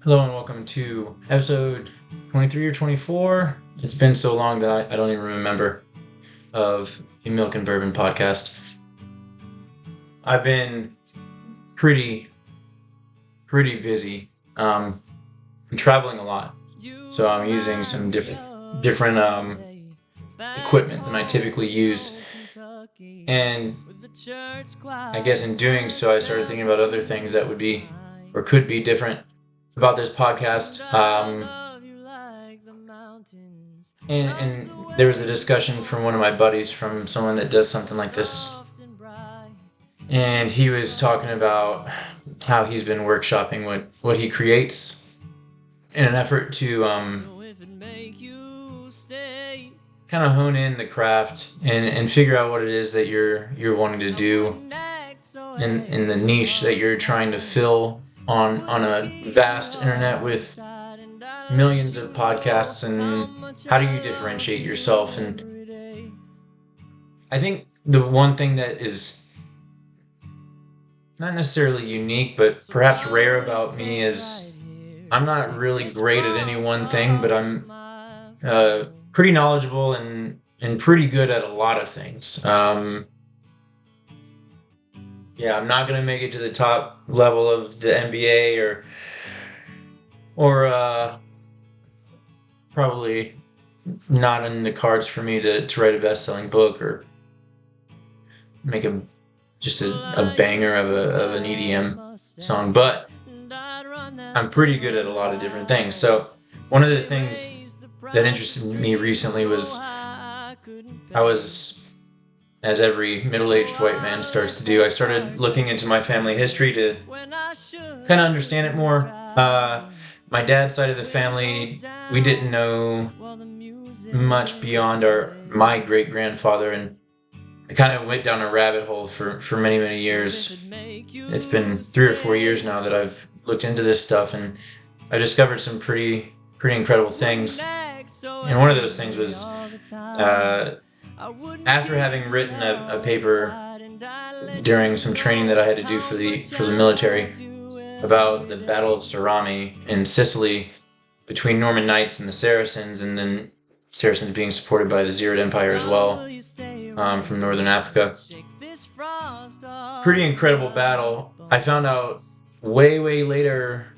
Hello and welcome to episode 23 or 24. It's been so long that I don't even remember of a Milk and Bourbon podcast. I've been pretty busy. I'm traveling a lot, so I'm using some different equipment than I typically use. And I guess in doing so, I started thinking about other things that would be or could be different about this podcast. And there was a discussion from one of my buddies, from someone that does something like this. And he was talking about how he's been workshopping what he creates in an effort to kind of hone in the craft and figure out what it is that you're wanting to do in the niche that you're trying to fill on a vast internet with millions of podcasts. And how do you differentiate yourself? And I think the one thing that is not necessarily unique, but perhaps rare about me is I'm not really great at any one thing, but I'm pretty knowledgeable and pretty good at a lot of things. I'm not going to make it to the top level of the NBA or probably not in the cards for me to write a best-selling book or make a banger of an EDM song, but I'm pretty good at a lot of different things. So one of the things that interested me recently was I was, as every middle-aged white man starts to do, I started looking into my family history to kind of understand it more. My dad's side of the family, we didn't know much beyond my great-grandfather, and I kind of went down a rabbit hole for many, many years. It's been 3 or 4 years now that I've looked into this stuff, and I discovered some pretty incredible things. And one of those things was after having written a paper during some training that I had to do for the military about the Battle of Sarami in Sicily between Norman Knights and the Saracens, and then Saracens being supported by the Zirid Empire as well, from northern Africa. Pretty incredible battle. I found out way later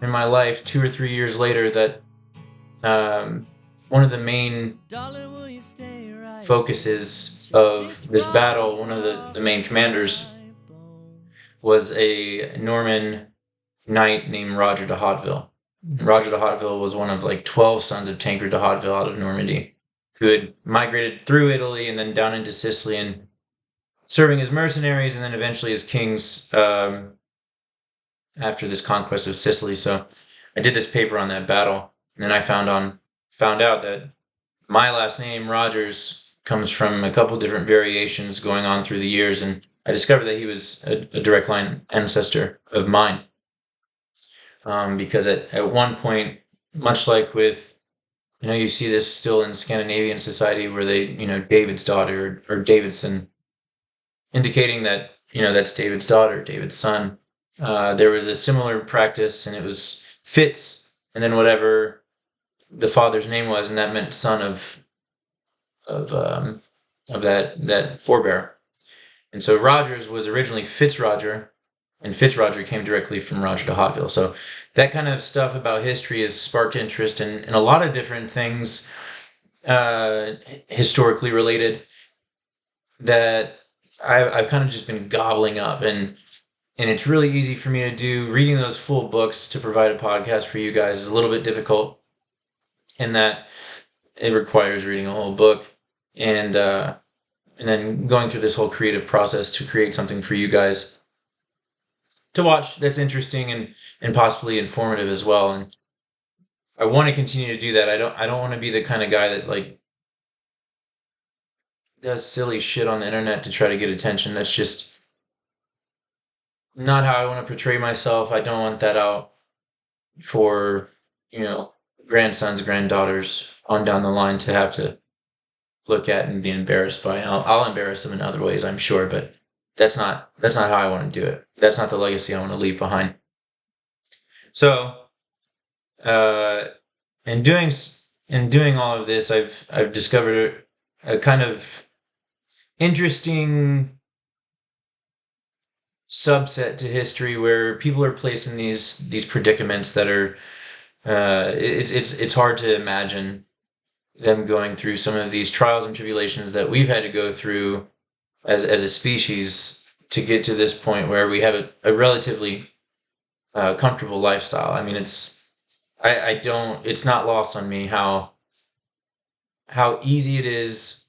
in my life, 2 or 3 years later, that one of the main focuses of this battle, one of the main commanders, was a Norman knight named Roger de Hauteville. Roger de Hauteville was one of 12 sons of Tancred de Hauteville out of Normandy, who had migrated through Italy and then down into Sicily and serving as mercenaries and then eventually as kings after this conquest of Sicily. So I did this paper on that battle, and then I found out that my last name, Rogers, comes from a couple different variations going on through the years, and I discovered that he was a direct line ancestor of mine. Because at one point, much like with, you see this still in Scandinavian society where they, David's daughter or Davidson, indicating that, that's David's daughter, David's son. There was a similar practice, and it was Fitz, and then whatever the father's name was, and that meant son of that forebear. And so Rogers was originally Fitzroger, and Fitzroger came directly from Roger de Hauteville. So that kind of stuff about history has sparked interest in a lot of different things historically related that I've kind of just been gobbling up. And it's really easy for me to do. Reading those full books to provide a podcast for you guys is a little bit difficult in that it requires reading a whole book and then going through this whole creative process to create something for you guys to watch that's interesting and possibly informative as well. And I want to continue to do that. I don't want to be the kind of guy that does silly shit on the internet to try to get attention. That's just not how I want to portray myself. I don't want that out for, grandsons, granddaughters on down the line to have to look at and be embarrassed by. I'll embarrass them in other ways, I'm sure, but that's not how I want to do it. That's not the legacy I want to leave behind. So Uh, and doing all of this, I've discovered a kind of interesting subset to history where people are placed in these predicaments that are it's hard to imagine them going through some of these trials and tribulations that we've had to go through as a species to get to this point where we have a relatively comfortable lifestyle. I mean, I don't it's not lost on me how easy it is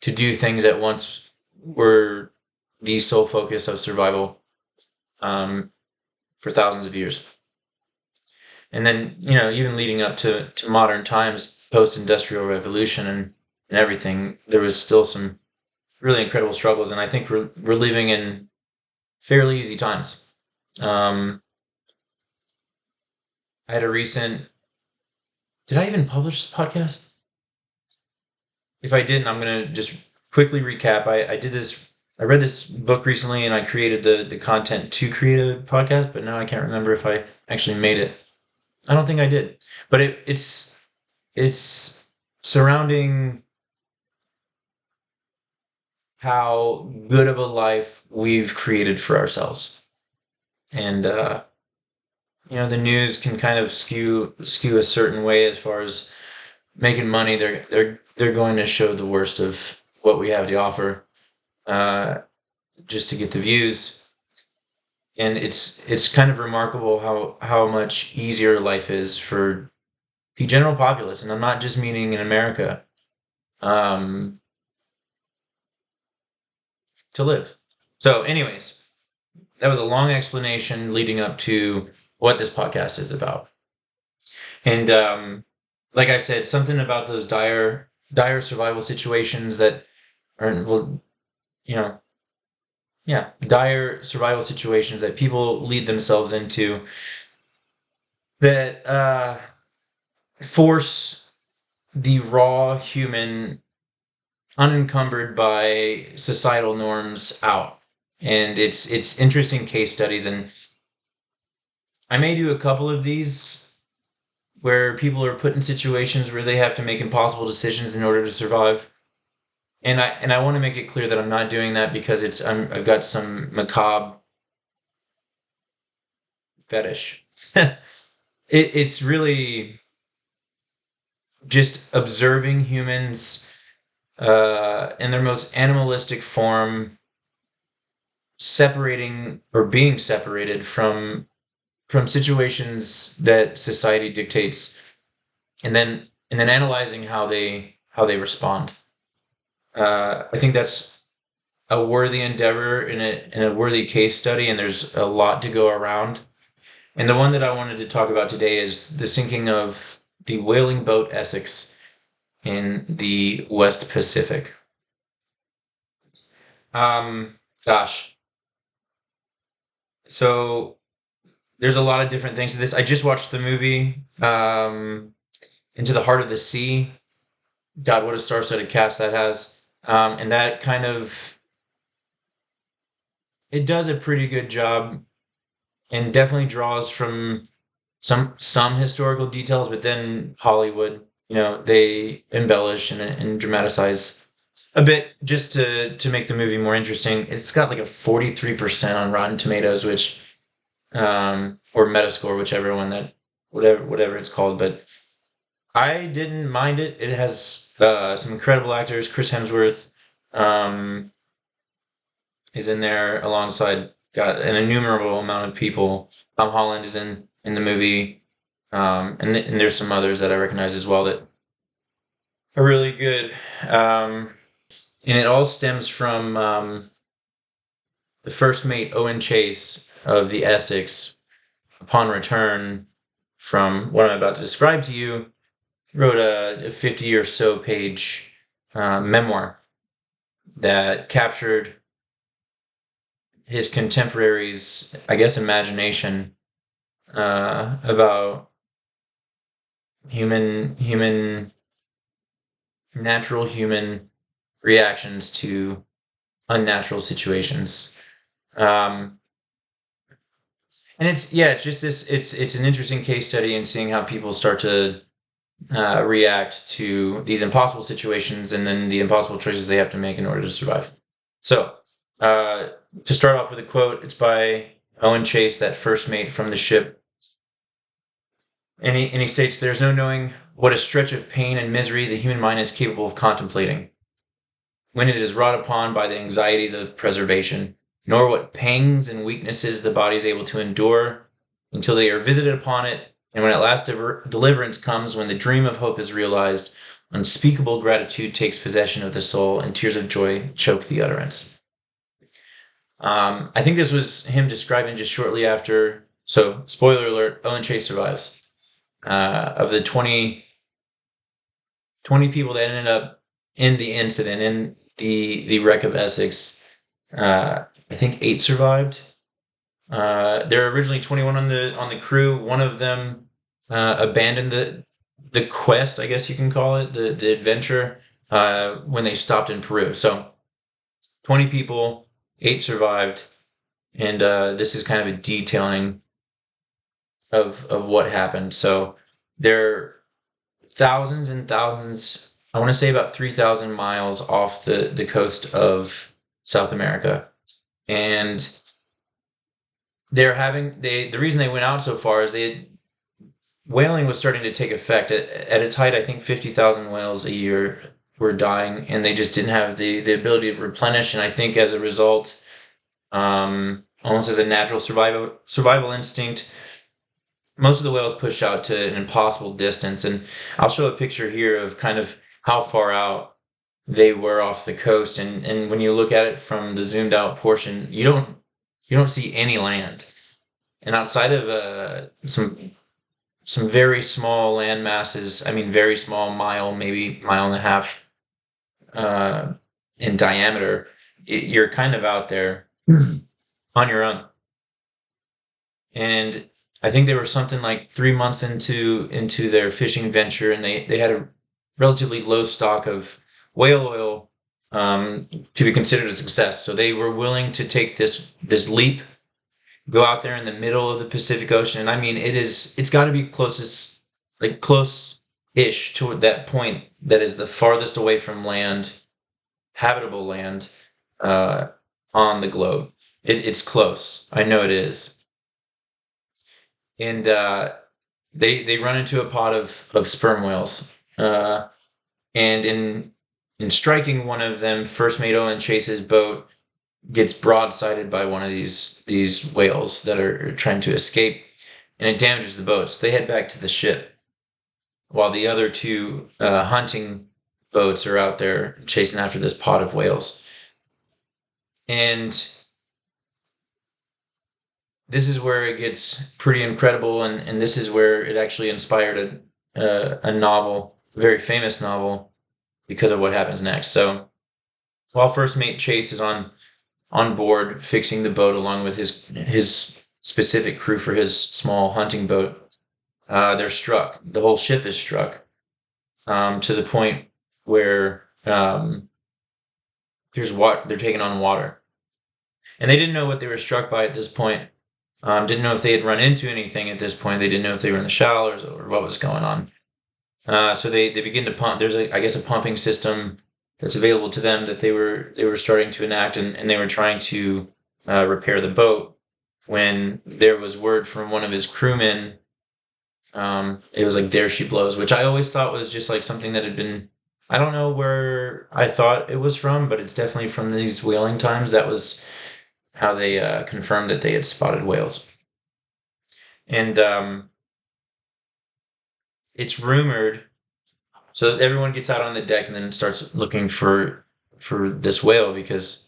to do things that once were the sole focus of survival um, for thousands of years. And then, even leading up to modern times, post-industrial revolution and everything, there was still some really incredible struggles. And I think we're living in fairly easy times. Um, I had a recent, did I even publish this podcast? If I didn't, I'm going to just quickly recap. I read this book recently and I created the content to create a podcast, but now I can't remember if I actually made it. I don't think I did. But it's surrounding how good of a life we've created for ourselves. And the news can kind of skew a certain way as far as making money. They're going to show the worst of what we have to offer, uh, just to get the views. And it's kind of remarkable how much easier life is for the general populace, and I'm not just meaning in America, um, to live. So, anyways, that was a long explanation leading up to what this podcast is about. And like I said, something about those dire survival situations that are, well, you know, yeah, dire survival situations that people lead themselves into that force the raw human, unencumbered by societal norms, out. And it's interesting case studies, and I may do a couple of these where people are put in situations where they have to make impossible decisions in order to survive. And I want to make it clear that I'm not doing that because I've got some macabre fetish. It's really just observing humans in their most animalistic form, separating or being separated from situations that society dictates, and then analyzing how they respond. I think that's a worthy endeavor in a worthy case study, and there's a lot to go around. And the one that I wanted to talk about today is the sinking of the whaling boat Essex in the West Pacific. Um, Gosh, so there's a lot of different things to this. I just watched the movie Into the Heart of the Sea. God, what a star-studded cast that has. And that kind of it does a pretty good job and definitely draws from some historical details, but then Hollywood, they embellish and dramatize a bit just to make the movie more interesting. It's got like a 43% on Rotten Tomatoes, which or Metascore, whichever one that whatever it's called, but I didn't mind it. It has some incredible actors. Chris Hemsworth um, is in there alongside got an innumerable amount of people. Tom Holland is in the movie, and there's some others that I recognize as well that are really good. And it all stems from the first mate Owen Chase of the Essex, upon return from what I'm about to describe to you, wrote a 50 or so page memoir that captured his contemporaries, I guess, imagination about human, natural human reactions to unnatural situations. Um, And it's just this. It's an interesting case study in seeing how people start to react to these impossible situations and then the impossible choices they have to make in order to survive. So, uh, to start off with a quote, it's by Owen Chase, that first mate from the ship. And he states, "There's no knowing what a stretch of pain and misery the human mind is capable of contemplating when it is wrought upon by the anxieties of preservation, nor what pangs and weaknesses the body is able to endure until they are visited upon it, and when at last deliverance comes, when the dream of hope is realized, unspeakable gratitude takes possession of the soul, and tears of joy choke the utterance." I think this was him describing just shortly after. So, spoiler alert: Owen Chase survives. Of the 20 people that ended up in the incident, in the wreck of Essex, I think 8 survived. There were originally 21 on the crew. One of them abandoned the quest, I guess you can call it, the adventure, when they stopped in Peru. So 20 people, 8 survived, and this is kind of a detailing of what happened. So there are thousands and thousands, I want to say about 3,000 miles off the coast of South America. And the reason they went out so far is whaling was starting to take effect. At its height, I think 50,000 whales a year were dying, and they just didn't have the ability to replenish. And I think as a result, almost as a natural survival instinct, most of the whales pushed out to an impossible distance. And I'll show a picture here of kind of how far out they were off the coast. And when you look at it from the zoomed out portion, you don't see any land. And outside of some very small land masses, I mean very small, maybe mile and a half in diameter, you're kind of out there on your own. And I think they were something like 3 months into their fishing venture, and they had a relatively low stock of whale oil to be considered a success. So they were willing to take this leap, go out there in the middle of the Pacific Ocean. And I mean, it's got to be close-ish to that point that is the farthest away from land, habitable land, on the globe. It's close. I know it is. And they run into a pod of sperm whales. And in striking one of them, first mate Owen Chase's boat gets broadsided by one of these whales that are trying to escape, and it damages the boat. So they head back to the ship, while the other 2 hunting boats are out there chasing after this pod of whales. And this is where it gets pretty incredible, and this is where it actually inspired a novel, a very famous novel, because of what happens next. So while first mate Chase is on board fixing the boat along with his specific crew for his small hunting boat, they're struck. The whole ship is struck, to the point where they're taking on water. And they didn't know what they were struck by at this point. Didn't know if they had run into anything at this point. They didn't know if they were in the shallows or what was going on. So they begin to pump. There's I guess a pumping system that's available to them that they were starting to enact, and they were trying to repair the boat, when there was word from one of his crewmen. It was like, "There she blows," which I always thought was just like something that had been, I don't know where I thought it was from, but it's definitely from these whaling times. That was how they confirmed that they had spotted whales. And it's rumored, so everyone gets out on the deck and then starts looking for this whale, because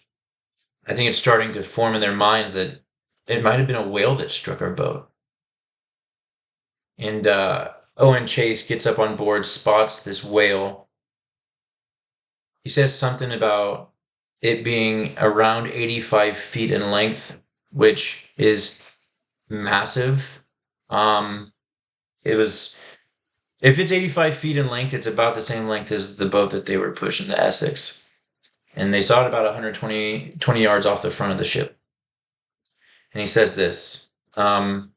I think it's starting to form in their minds that it might have been a whale that struck our boat. And Owen Chase gets up on board, spots this whale. He says something about it being around 85 feet in length, which is massive. It was, if it's 85 feet in length, it's about the same length as the boat that they were pushing, the Essex. And they saw it about 120 yards off the front of the ship. And he says this: Um,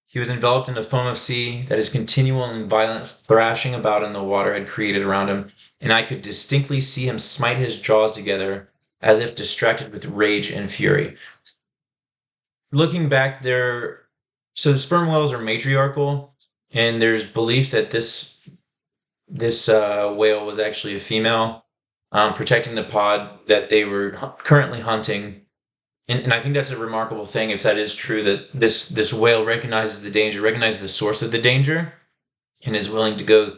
he was enveloped in a foam of sea that his continual and violent thrashing about in the water had created around him, and I could distinctly see him smite his jaws together as if distracted with rage and fury. Looking back there, so the sperm whales are matriarchal, and there's belief that this whale was actually a female, protecting the pod that they were currently hunting. And I think that's a remarkable thing if that is true, that this whale recognizes the danger, recognizes the source of the danger, and is willing to go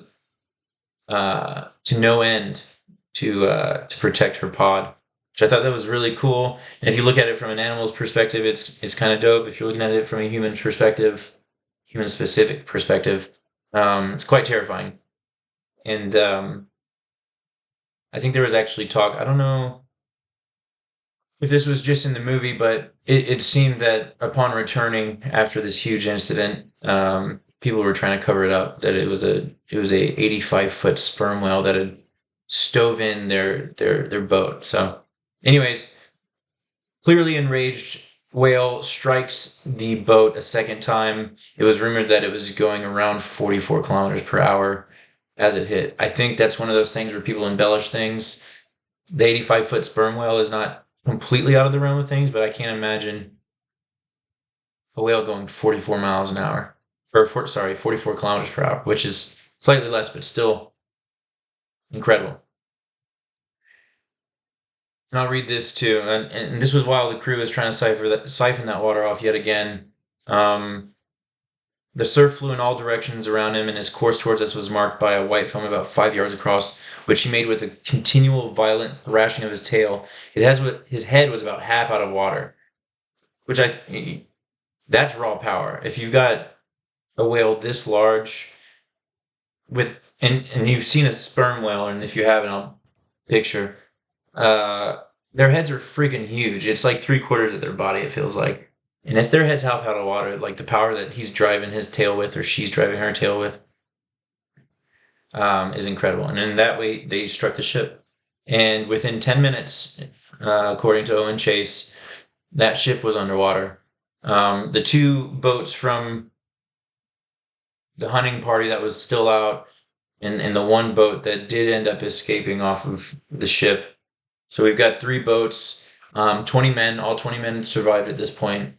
to no end to protect her pod. Which I thought that was really cool. And if you look at it from an animal's perspective, it's kind of dope. If you're looking at it from a human perspective, human specific perspective, it's quite terrifying. And I think there was actually talk. I don't know if this was just in the movie, but it seemed that upon returning after this huge incident, people were trying to cover it up that it was a 85-foot sperm whale that had stove in their boat. So, anyways, clearly enraged whale strikes the boat a second time. It was rumored that it was going around 44 kilometers per hour as it hit. I think that's one of those things where people embellish things. The 85-foot sperm whale is not completely out of the realm of things, but I can't imagine a whale going 44 miles an hour. Sorry, 44 kilometers per hour, which is slightly less, but still incredible. And I'll read this too. And this was while the crew was trying to siphon that water off yet again. Um, the surf flew in all directions around him, and his course towards us was marked by a white foam about 5 yards across, which he made with a continual violent thrashing of his tail. His head was about half out of water, which that's raw power. If you've got a whale this large and you've seen a sperm whale, and if you haven't, I'll picture. Uh, their heads are freaking huge. It's like three-quarters of their body, it feels like. And if their head's half out of water, like the power that he's driving his tail with, or she's driving her tail with, is incredible. And in that way, they struck the ship. And within 10 minutes, according to Owen Chase, that ship was underwater. The two boats from the hunting party that was still out, and the one boat that did end up escaping off of the ship. So we've got three boats, 20 men. All 20 men survived at this point,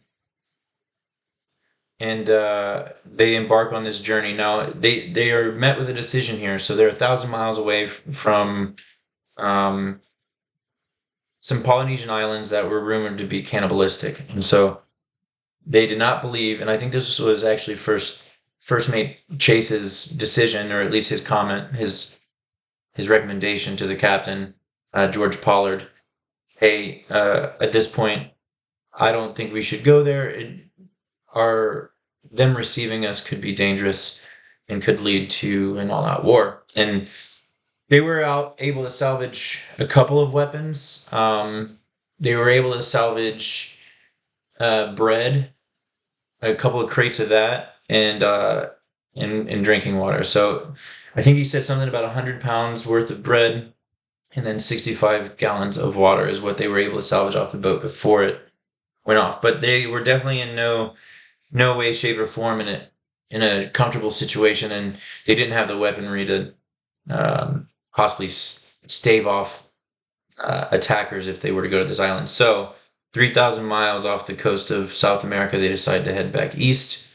and they embark on this journey. Now they are met with a decision here. So they're 1,000 miles away from some Polynesian islands that were rumored to be cannibalistic, and so they did not believe. And I think this was actually first mate Chase's decision, or at least his comment, his recommendation to the captain, George Pollard. Hey, at this point, I don't think we should go there. Them receiving us could be dangerous and could lead to an all-out war. And they were able to salvage a couple of weapons. They were able to salvage bread, a couple of crates of that, and drinking water. So I think he said something about 100 pounds worth of bread and then 65 gallons of water is what they were able to salvage off the boat before it went off. But they were definitely in no way, shape, or form in a comfortable situation, and they didn't have the weaponry to possibly stave off attackers if they were to go to this island. So 3,000 miles off the coast of South America, they decided to head back east,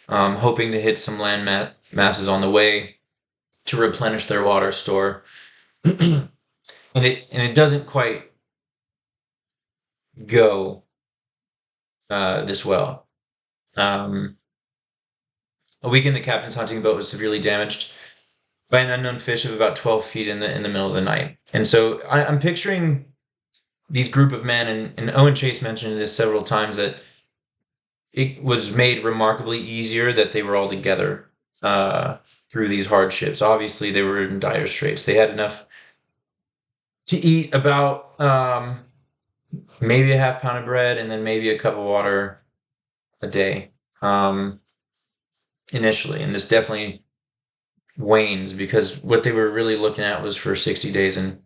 hoping to hit some land masses on the way to replenish their water store. and it doesn't quite go this well. A weekend, the captain's hunting boat was severely damaged by an unknown fish of about 12 feet in the middle of the night. And so I'm picturing these group of men, and Owen Chase mentioned this several times, that it was made remarkably easier that they were all together through these hardships. Obviously, they were in dire straits. They had enough to eat, about maybe a half pound of bread and then maybe a cup of water a day initially. And this definitely wanes, because what they were really looking at was for 60 days. And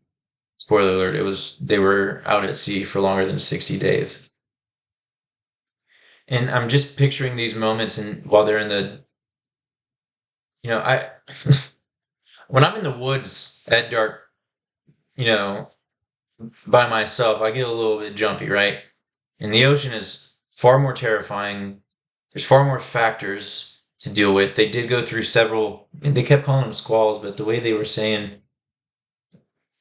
spoiler alert, they were out at sea for longer than 60 days. And I'm just picturing these moments, and while they're in the, I when I'm in the woods at dark, you know, by myself, I get a little bit jumpy, right? And the ocean is far more terrifying. There's far more factors to deal with. They did go through several, and they kept calling them squalls, but the way they were saying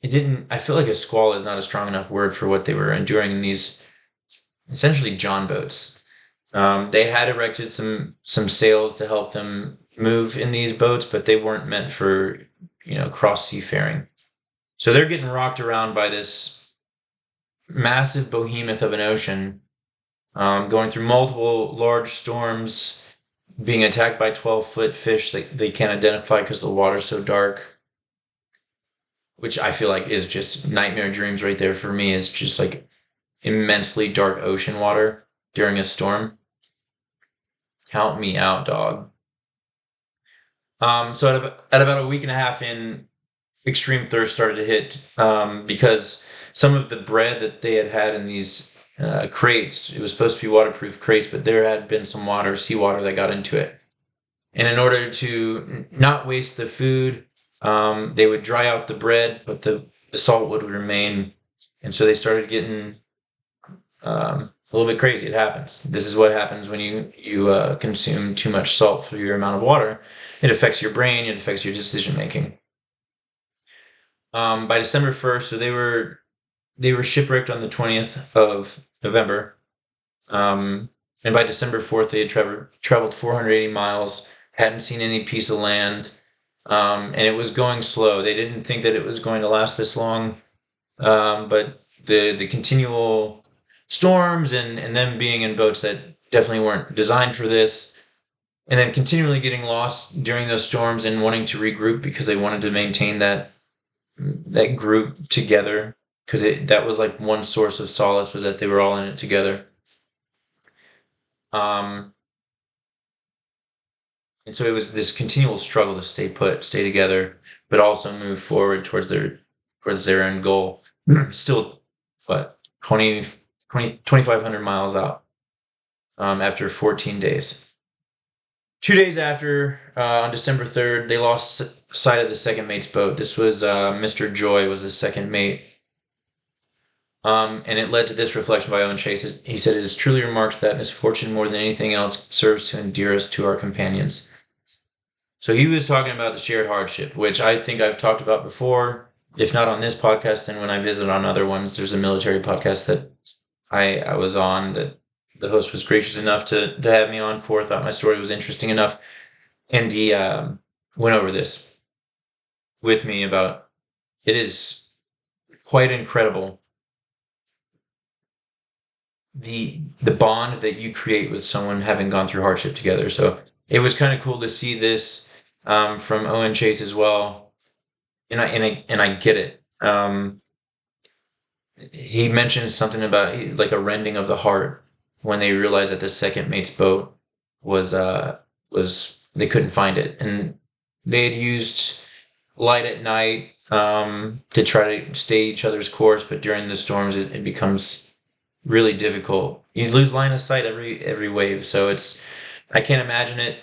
it didn't, I feel like a squall is not a strong enough word for what they were enduring in these essentially John boats. They had erected some sails to help them move in these boats, but they weren't meant for, cross seafaring. So they're getting rocked around by this massive behemoth of an ocean, going through multiple large storms, being attacked by 12-foot fish that they can't identify because the water's so dark, which I feel like is just nightmare dreams right there for me, is just like immensely dark ocean water during a storm. Count me out, dog. So at about a week and a half in, extreme thirst started to hit, because some of the bread that they had had in these crates, it was supposed to be waterproof crates, but there had been some seawater that got into it. And in order to not waste the food, they would dry out the bread, but the salt would remain. And so they started getting a little bit crazy. It happens. This is what happens when you consume too much salt for your amount of water. It affects your brain. It affects your decision making. By December 1st, so they were shipwrecked on the 20th of November. And by December 4th, they had traveled 480 miles, hadn't seen any piece of land, and it was going slow. They didn't think that it was going to last this long, but the continual storms and them being in boats that definitely weren't designed for this, and then continually getting lost during those storms and wanting to regroup because they wanted to maintain that group together, because that was like one source of solace, was that they were all in it together. Um, and so it was this continual struggle to stay put, stay together, but also move forward towards their end goal. Still, what, 2,500 miles out, after 14 days. 2 days after, on December 3rd, they lost sight of the second mate's boat. This was Mr. Joy was the second mate. And it led to this reflection by Owen Chase. He said, "It is truly remarked that misfortune more than anything else serves to endear us to our companions." So he was talking about the shared hardship, which I think I've talked about before. If not on this podcast, then when I visit on other ones, there's a military podcast that I was on that the host was gracious enough to have me on for. Thought my story was interesting enough. And he went over this with me about, it is quite incredible the bond that you create with someone having gone through hardship together. So it was kind of cool to see this from Owen Chase as well, and I get it. He mentioned something about like a rending of the heart when they realized that the second mate's boat was they couldn't find it, and they had used light at night to try to stay each other's course, but during the storms it becomes really difficult. You lose line of sight every wave, so I can't imagine it.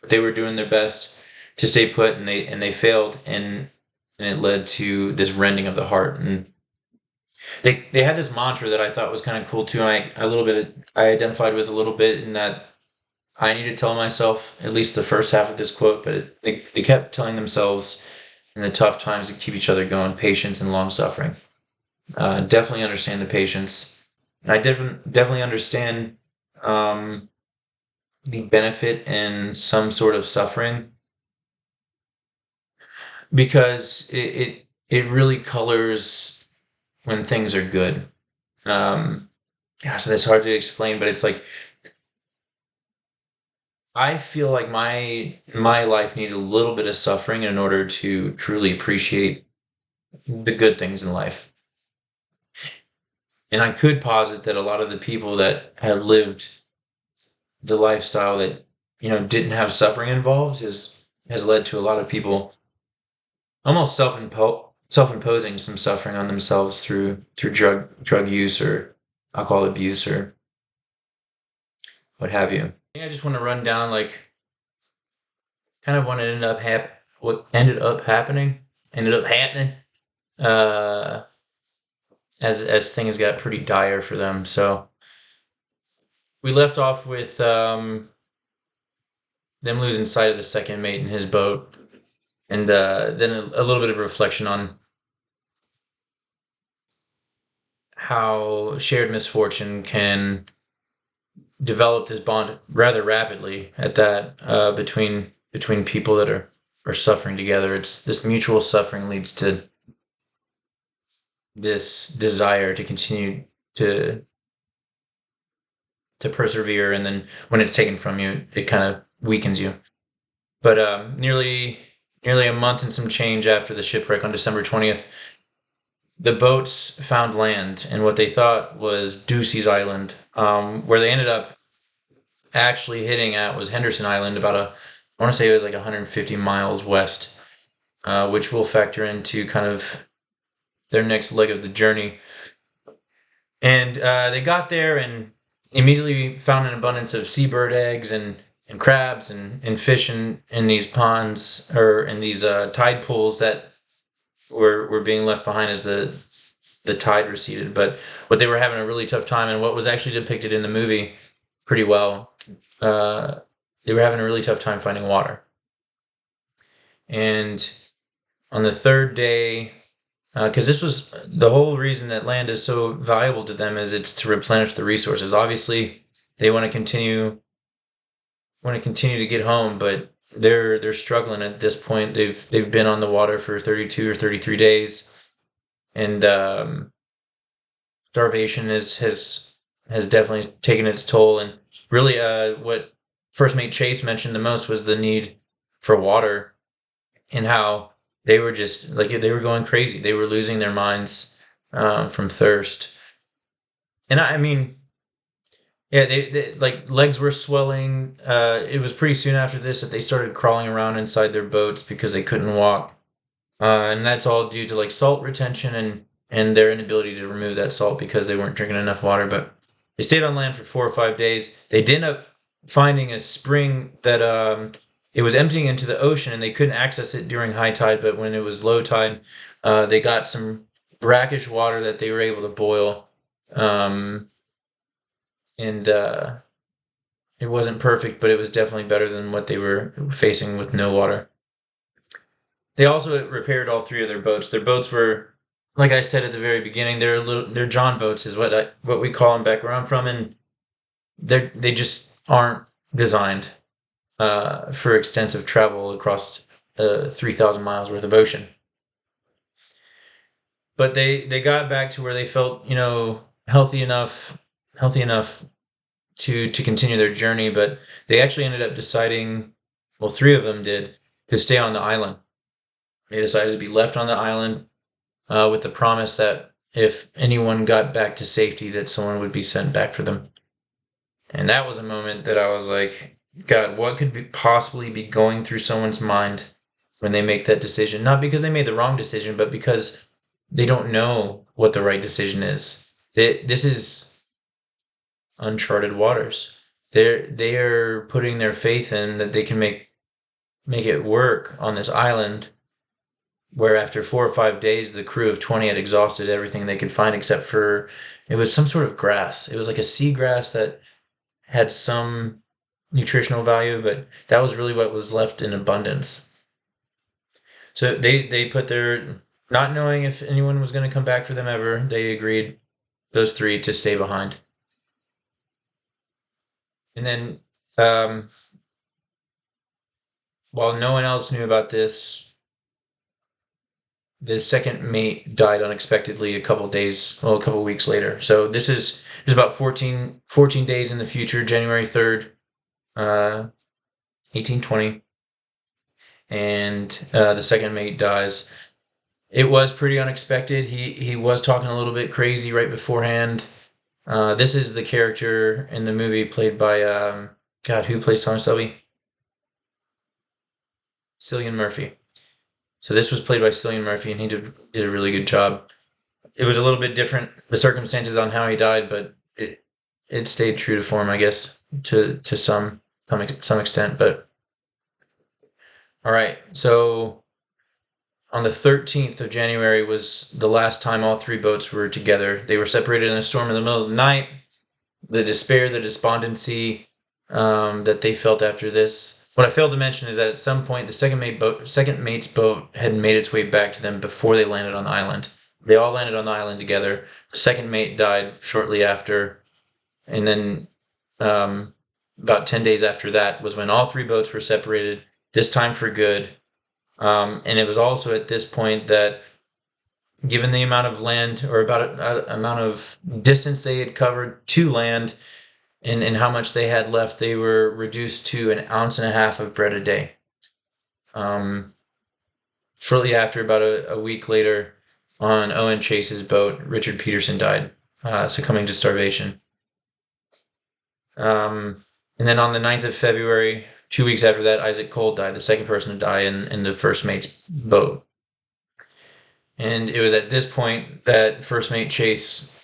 They were doing their best to stay put, and they failed, and it led to this rending of the heart. And they had this mantra that I thought was kind of cool too, and I identified with a little bit, in that I need to tell myself at least the first half of this quote, but they kept telling themselves in the tough times to keep each other going: patience and long suffering. Definitely understand the patience, and I definitely understand the benefit in some sort of suffering, because it really colors when things are good. So that's hard to explain, but it's like, I feel like my life needed a little bit of suffering in order to truly appreciate the good things in life. And I could posit that a lot of the people that have lived the lifestyle that, didn't have suffering involved has led to a lot of people almost self-imposing some suffering on themselves through drug use or alcohol abuse, or what have you. I think I just want to run down like kind of what ended up happening uh, as things got pretty dire for them. So we left off with them losing sight of the second mate in his boat, and then a little bit of reflection on how shared misfortune can develop this bond rather rapidly at that between people that are suffering together. It's this mutual suffering leads to this desire to continue to to persevere, and then when it's taken from you, it kind of weakens you. But nearly a month and some change after the shipwreck on December 20th, the boats found land in what they thought was Ducey's Island. Where they ended up actually hitting at was Henderson Island, I want to say it was like 150 miles west, which will factor into kind of their next leg of the journey. And they got there and immediately found an abundance of seabird eggs and crabs and fish in these ponds or in these tide pools that were being left behind as the tide receded. But what they were having a really tough time, and what was actually depicted in the movie pretty well, uh, they were having a really tough time finding water. And on the third day, because this was the whole reason that land is so valuable to them, is it's to replenish the resources. Obviously, they want to continue to get home, but they're struggling at this point. They've been on the water for 32 or 33 days, and starvation has definitely taken its toll. And really, what First Mate Chase mentioned the most was the need for water, and how they were just like they were going crazy. They were losing their minds from thirst. And I mean, yeah, they like legs were swelling. It was pretty soon after this that they started crawling around inside their boats because they couldn't walk, and that's all due to like salt retention and their inability to remove that salt because they weren't drinking enough water. But they stayed on land for 4 or 5 days. They did end up finding a spring that it was emptying into the ocean, and they couldn't access it during high tide. But when it was low tide, they got some brackish water that they were able to boil. And it wasn't perfect, but it was definitely better than what they were facing with no water. They also repaired all three of their boats. Their boats were, like I said at the very beginning, they're John boats, is what we call them back where I'm from, and they just aren't designed for extensive travel across 3,000 miles worth of ocean. But they got back to where they felt healthy enough to continue their journey. But they actually ended up deciding, well, three of them did, to stay on the island. They decided to be left on the island with the promise that if anyone got back to safety, that someone would be sent back for them. And that was a moment that I was like, God, what could possibly be going through someone's mind when they make that decision? Not because they made the wrong decision, but because they don't know what the right decision is. This is uncharted waters. They are putting their faith in that they can make it work on this island, where after 4 or 5 days, the crew of 20 had exhausted everything they could find except for, it was some sort of grass. It was like a seagrass that had some nutritional value, but that was really what was left in abundance. So they put their, not knowing if anyone was going to come back for them ever, they agreed, those three, to stay behind. And then, while no one else knew about this, the second mate died unexpectedly a couple weeks later. So this is about 14 days in the future, January 3rd, 1820. And the second mate dies. It was pretty unexpected. He was talking a little bit crazy right beforehand. This is the character in the movie played by, God, who plays Thomas Shelby? Cillian Murphy. So this was played by Cillian Murphy, and he did a really good job. It was a little bit different, the circumstances on how he died, but it stayed true to form, I guess, to some extent. But all right, so on the 13th of January was the last time all three boats were together. They were separated in a storm in the middle of the night. The despair, the despondency that they felt after this. What I failed to mention is that at some point the second mate's boat had made its way back to them before they landed on the island. They all landed on the island together. The second mate died shortly after, and then about 10 days after that was when all three boats were separated, this time for good. And it was also at this point that, given the amount of land, or about amount of distance they had covered to land, and how much they had left, they were reduced to 1.5 ounces of bread a day. Shortly after, about a week later, on Owen Chase's boat, Richard Peterson died, succumbing to starvation. And then on the 9th of February, 2 weeks after that, Isaac Cole died, the second person to die in the first mate's boat. And it was at this point that First Mate Chase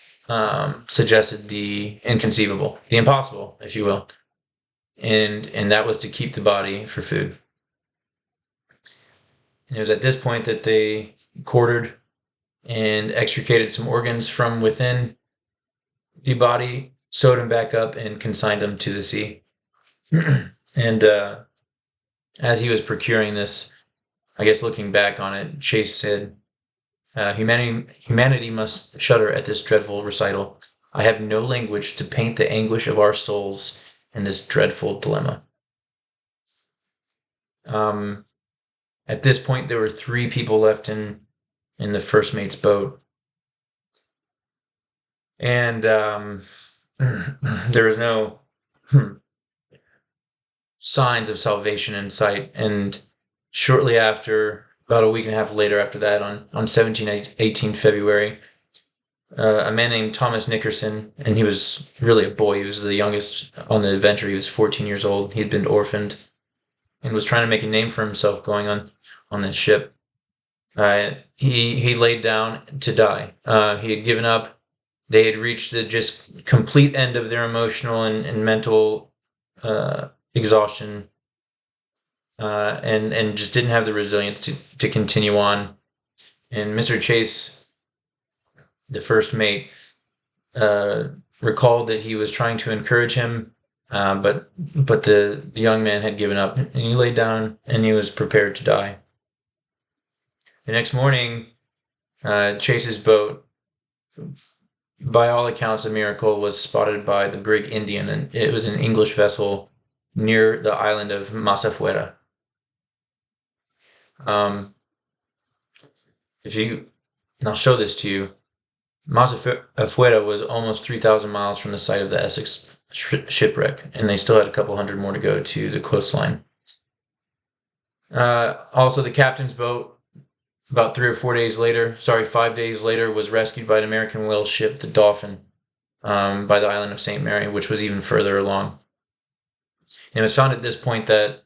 suggested the inconceivable, the impossible, if you will. And that was to keep the body for food. And it was at this point that they quartered and extricated some organs from within the body, sewed him back up, and consigned him to the sea. And as he was procuring this, I guess looking back on it, Chase said, humanity must shudder at this dreadful recital. I have no language to paint the anguish of our souls in this dreadful dilemma. At this point, there were 3 people left in the first mate's boat. And there was no signs of salvation in sight. And shortly after, about a week and a half later after that, on 18 February, a man named Thomas Nickerson, and he was really a boy. He was the youngest on the adventure. He was 14 years old. He had been orphaned and was trying to make a name for himself going on this ship. He laid down to die. He had given up. They had reached the just complete end of their emotional and mental exhaustion, and just didn't have the resilience to continue on. And Mr. Chase, the first mate, recalled that he was trying to encourage him, but the young man had given up, and he laid down and he was prepared to die. The next morning, Chase's boat, by all accounts a miracle, was spotted by the brig Indian, and it was an English vessel near the island of Masafuera. And I'll show this to you. Masafuera was almost 3,000 miles from the site of the Essex shipwreck, and they still had a couple hundred more to go to the coastline. Also, the captain's boat, about 5 days later, was rescued by an American whale ship, the Dolphin, by the island of St. Mary, which was even further along. And it was found at this point that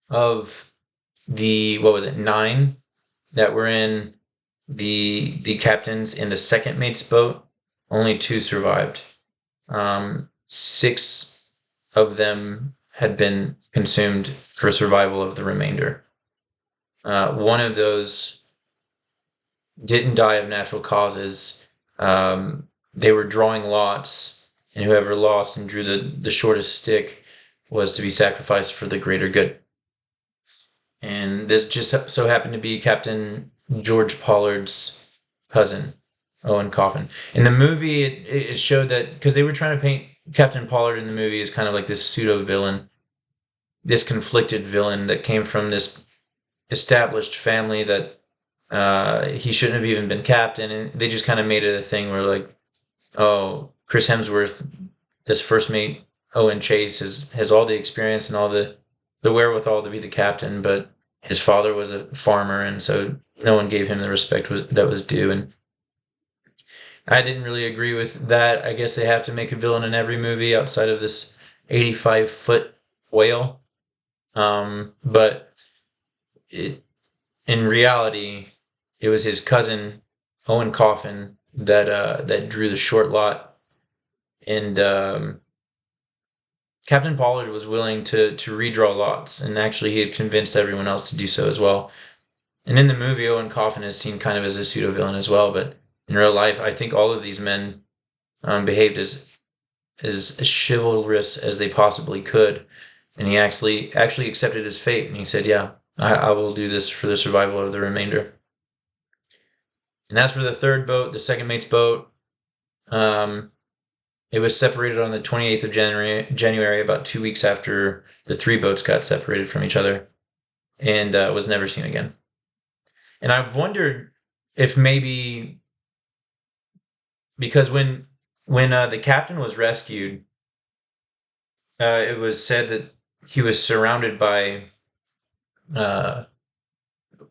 of the, 9 that were in the captains in the second mate's boat, only 2 survived. 6 of them had been consumed for survival of the remainder. One of those didn't die of natural causes. They were drawing lots, and whoever lost and drew the shortest stick was to be sacrificed for the greater good. And this just so happened to be Captain George Pollard's cousin, Owen Coffin. In the movie, it showed that, because they were trying to paint Captain Pollard in the movie as kind of like this pseudo-villain, this conflicted villain that came from this established family that he shouldn't have even been captain, and they just kind of made it a thing where, like, oh, Chris Hemsworth, this first mate, Owen Chase, has all the experience and all the wherewithal to be the captain, but his father was a farmer, and so no one gave him the respect that was due. And I didn't really agree with that. I guess they have to make a villain in every movie outside of this 85-foot whale. But in reality, it was his cousin, Owen Coffin, that drew the short lot and Captain Pollard was willing to redraw lots, and actually he had convinced everyone else to do so as well. And in the movie, Owen Coffin is seen kind of as a pseudo villain as well, but in real life, I think all of these men behaved as chivalrous as they possibly could, and he actually accepted his fate, and he said, "Yeah, I will do this for the survival of the remainder." And as for the third boat, the second mate's boat, um, it was separated on the 28th of January, about 2 weeks after the three boats got separated from each other, and was never seen again. And I've wondered if maybe because when the captain was rescued, it was said that he was surrounded by uh,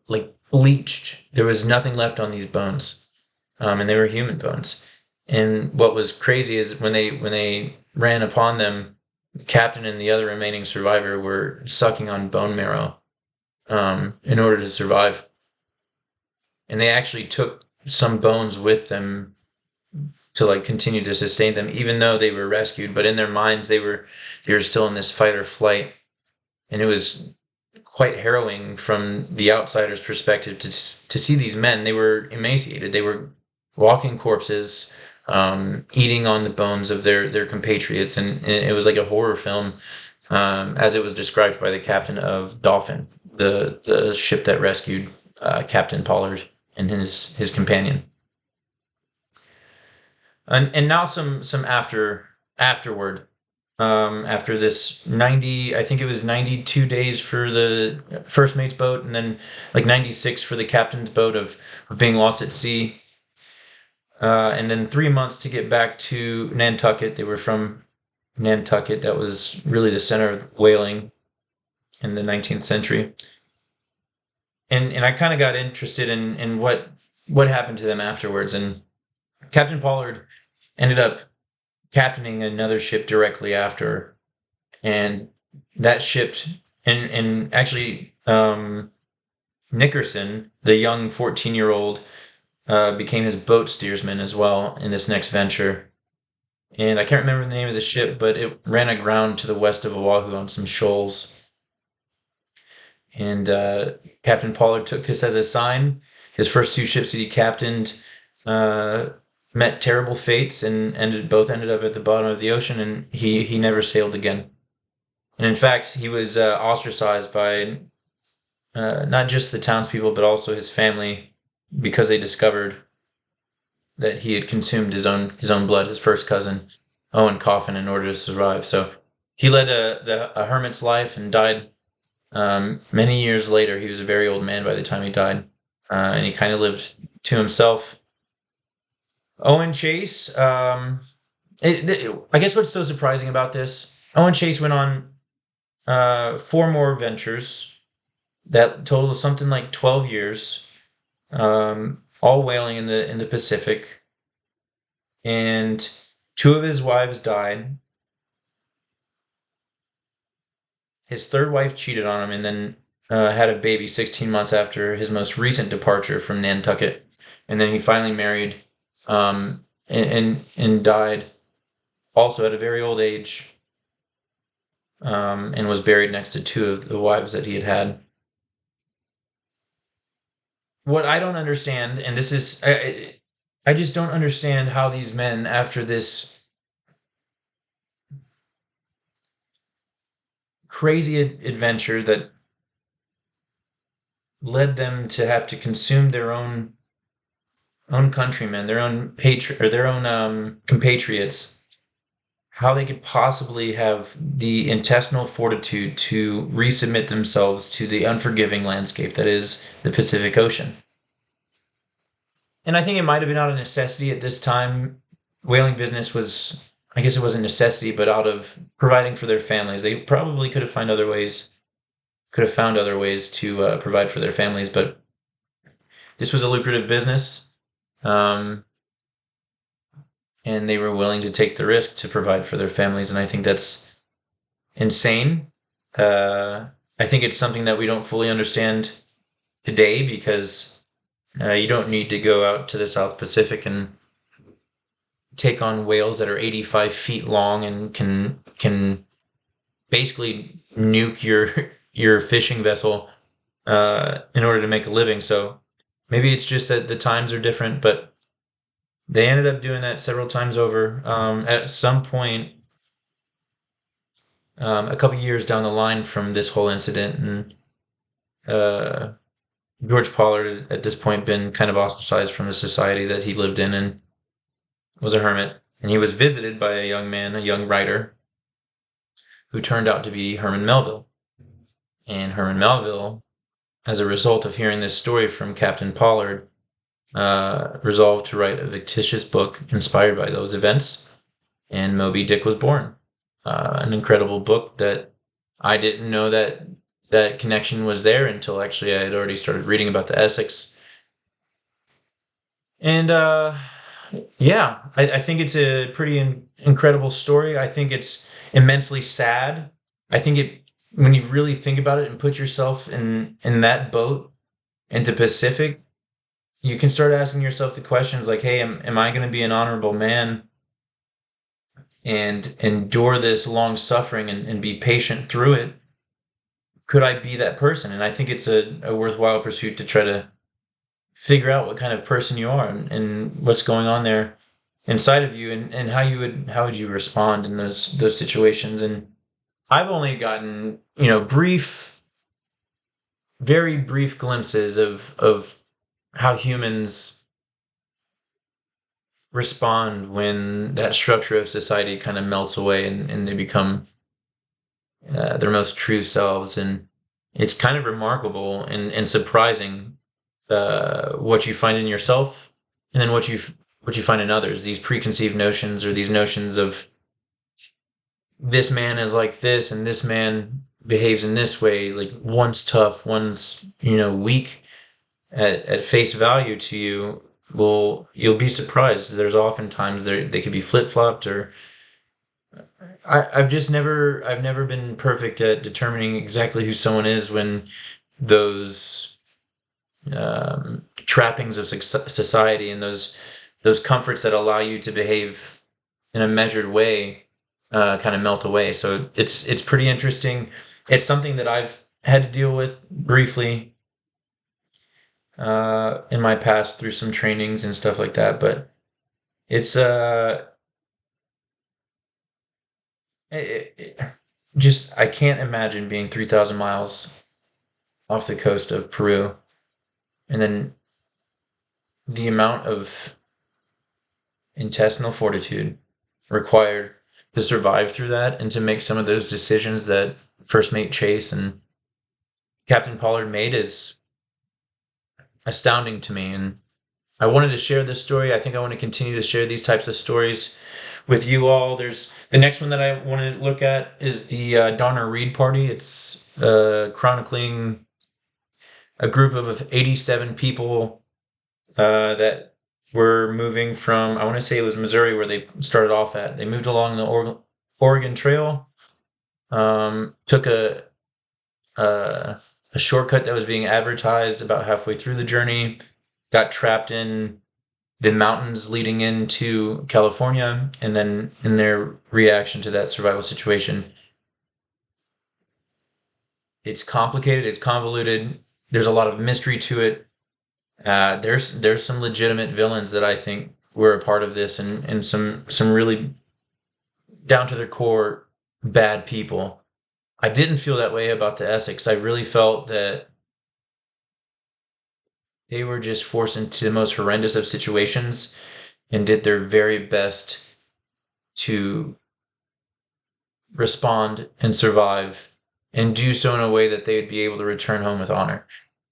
like bleached. There was nothing left on these bones, and they were human bones. And what was crazy is when they ran upon them, the captain and the other remaining survivor were sucking on bone marrow in order to survive. And they actually took some bones with them to like continue to sustain them, even though they were rescued. But in their minds, they were still in this fight or flight, and it was quite harrowing from the outsider's perspective to see these men. They were emaciated. They were walking corpses, eating on the bones of their compatriots, and it was like a horror film, as it was described by the captain of Dolphin, the ship that rescued Captain Pollard and his companion. And now some afterward. After this 90, I think it was 92 days for the first mate's boat, and then like 96 for the captain's boat of being lost at sea. And then 3 months to get back to Nantucket. They were from Nantucket. That was really the center of whaling in the 19th century. And I kind of got interested in what happened to them afterwards. And Captain Pollard ended up captaining another ship directly after, and that ship, and actually Nickerson, the young 14-year-old, became his boat steersman as well in this next venture. And I can't remember the name of the ship, but it ran aground to the west of Oahu on some shoals. And Captain Pollard took this as a sign. His first two ships that he captained uh, met terrible fates, and both ended up at the bottom of the ocean, and he never sailed again. And in fact, he was ostracized by not just the townspeople, but also his family, because they discovered that he had consumed his own blood, his first cousin, Owen Coffin, in order to survive. So he led a hermit's life and died many years later. He was a very old man by the time he died, and he kind of lived to himself. Owen Chase, I guess what's so surprising about this, Owen Chase went on four more ventures that totaled something like 12 years, all whaling in the Pacific, and two of his wives died. His third wife cheated on him, and then had a baby 16 months after his most recent departure from Nantucket. And then he finally married, and died also at a very old age, and was buried next to two of the wives that he had had. What I don't understand, and this is, I just don't understand how these men, after this crazy adventure that led them to have to consume their own countrymen, their own or their own compatriots, how they could possibly have the intestinal fortitude to resubmit themselves to the unforgiving landscape that is the Pacific Ocean. And I think it might have been out of necessity at this time. Whaling business was, I guess it wasn't necessity, but out of providing for their families. They probably could have found other ways to provide for their families, but this was a lucrative business. Um, and they were willing to take the risk to provide for their families, and I think that's insane. Uh, I think it's something that we don't fully understand today, because you don't need to go out to the South Pacific and take on whales that are 85 feet long and can basically nuke your fishing vessel in order to make a living. So maybe it's just that the times are different, but they ended up doing that several times over. At some point, a couple years down the line from this whole incident, and George Pollard had at this point been kind of ostracized from the society that he lived in and was a hermit. And he was visited by a young man, a young writer, who turned out to be Herman Melville. And Herman Melville, as a result of hearing this story from Captain Pollard, resolved to write a fictitious book inspired by those events, and Moby Dick was born. An incredible book that I didn't know that connection was there until actually I had already started reading about the Essex. And yeah, I think it's a pretty incredible story. I think it's immensely sad. I think when you really think about it and put yourself in that boat in the Pacific, you can start asking yourself the questions like, hey, am I going to be an honorable man and endure this long suffering and be patient through it? Could I be that person? And I think it's a worthwhile pursuit to try to figure out what kind of person you are and what's going on there inside of you, and how would you respond in those situations. And I've only gotten, very brief glimpses of how humans respond when that structure of society kind of melts away and they become their most true selves. And it's kind of remarkable and surprising what you find in yourself, and then what you find in others. These preconceived notions, or these notions of this man is like this and this man behaves in this way, like one's tough, one's weak at face value to you. Well, you'll be surprised. There's oftentimes they could be flip-flopped, or I've never been perfect at determining exactly who someone is when those trappings of society and those comforts that allow you to behave in a measured way kind of melt away. So it's pretty interesting. It's something that I've had to deal with briefly in my past through some trainings and stuff like that. But it's just, I can't imagine being 3,000 miles off the coast of Peru, and then the amount of intestinal fortitude required to survive through that and to make some of those decisions that First Mate Chase and Captain Pollard made is astounding to me. And I wanted to share this story. I think I want to continue to share these types of stories with you all. There's the next one that I want to look at is the Donner Reed Party. It's chronicling a group of 87 people that were moving from, I want to say it was Missouri where they started off at. They moved along the Oregon Trail, took a shortcut that was being advertised about halfway through the journey, got trapped in the mountains leading into California, and then in their reaction to that survival situation. It's complicated, it's convoluted, there's a lot of mystery to it. There's some legitimate villains that I think were a part of this, and some really down to their core bad people. I didn't feel that way about the Essex. I really felt that they were just forced into the most horrendous of situations and did their very best to respond and survive and do so in a way that they would be able to return home with honor.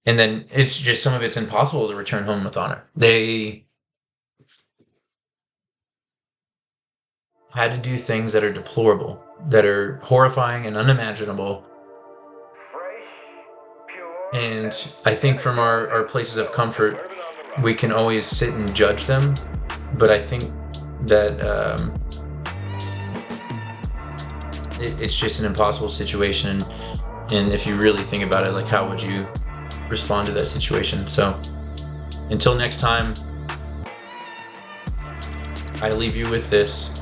And then it's just, some of it's impossible to return home with honor. They had to do things that are deplorable, that are horrifying and unimaginable. And I think from our places of comfort, we can always sit and judge them. But I think that it's just an impossible situation. And if you really think about it, like, how would you respond to that situation? So until next time, I leave you with this.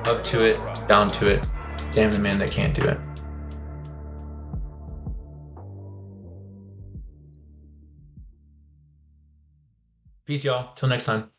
Up to it, down to it. Damn the man that can't do it. Peace, y'all. Till next time.